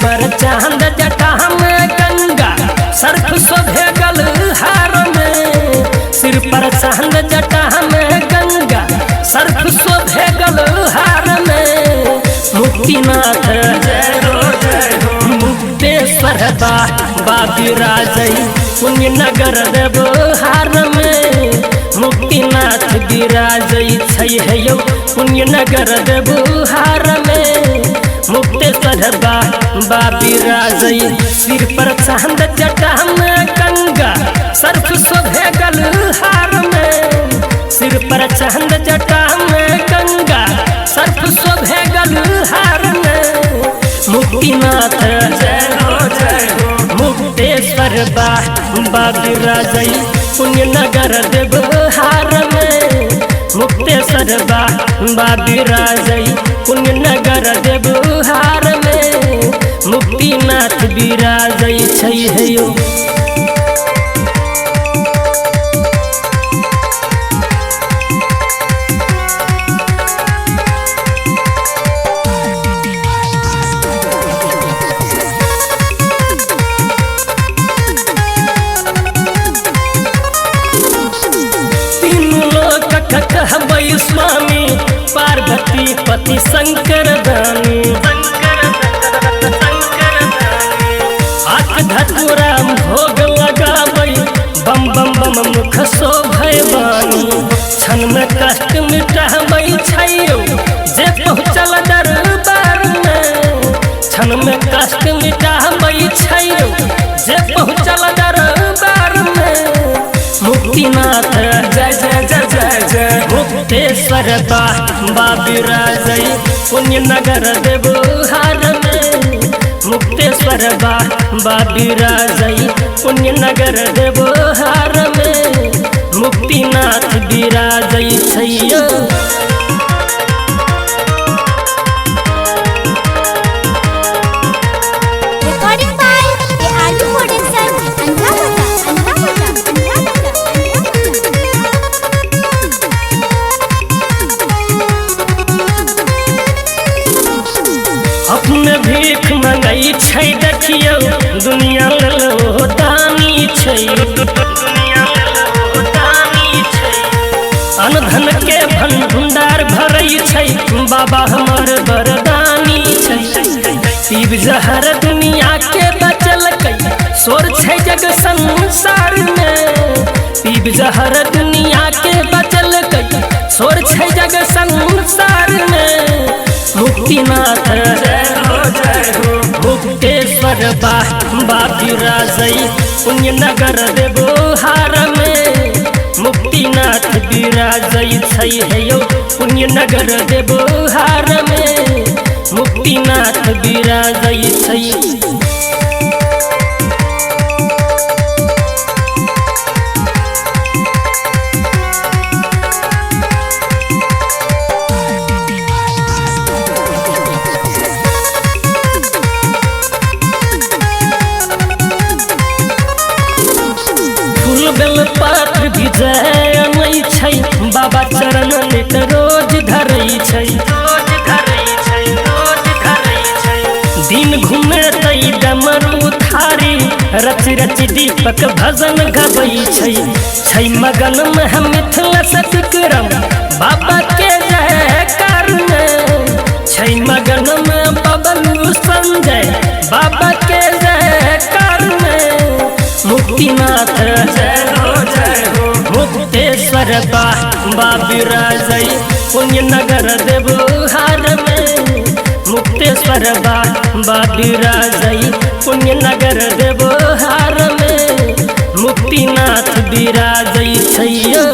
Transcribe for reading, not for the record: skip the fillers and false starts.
पर चांद जटा में गंगा सर्फ शोभे गल हार में। सिर पर चांद जटा में गंगा सर्फ शोभे गल हार में। मुक्तिनाथ जय हो मुक्तेश्वर बाबा विराजै पुण्य नगर देवहार में। मुक्तिनाथ विराजै छै यौ पुण्य नगर देवहार में। मुक्तेश्वर बाबा विराजै सिर पर चांद जटा में गंगा सर्फ शोभे गल हार में। सिर पर चांद जटा में गंगा सर्फ शोभे गल हार में। मुक्तिनाथ जय हो मुक्तेश्वर बाबा विराजै पुण्य नगर देवहार में। मुक्तेश्वर बाबा विराजै पुण्य नगर देवहार में। मुक्तिनाथ विराजै छै यौ। कहबै स्वामी पार्वती पति शंकर दानी। आक धतुरा भोग लगाबै बम बम बम मुख शोभै बानी। क्षण में कष्ट मिटाबै छै यौ जे पहुँचल दरबार में। क्षण में कष्ट मिटाबै छै यौ जे पहुँचल दरबार में। मुक्तिनाथ जय जय जय जय जय मुक्तेश्वर बाबा विराजै पुण्य नगर देवहार में। मुक्तेश्वर बाबा विराजै पुण्य नगर देवहार में। मुक्तिनाथ विराजै छै यौ। अपने भीख मंगई छै देखियो दुनिया लो दानी छै। अनधन के भंडार भरै छै बाबा हमर वरदानी छै। पीब जहर दुनिया के बचलकै सोर छै जग संसार में। पीब जहर दुनिया के बचलकै सोर छै जग संसार में। मुक्तिनाथ जय हो मुक्तेश्वर बाबा विराजै पुण्य नगर देवहार में। मुक्तिनाथ विराजै छै यौ पुण्य नगर देवहार में। मुक्तिनाथ विराजै छै। बेल पात्र भी जय नहीं छै बाबा चरण नित रोज धरै छै। दिन घूमे तई डमरू थारी रच रच दीपक भजन गबै छै। मगन में हम मिथिला सतक्रम बाबा के जयकार में। छै मगन में बबलू संजय बाबा के जयकार में। मुक्तिनाथ जय हो मुक्तेश्वर बाबा विराजै पुण्य नगर देवहार में। मुक्तेश्वर बाबा विराजै पुण्य नगर देवहार में। मुक्तिनाथ विराजै छै यौ।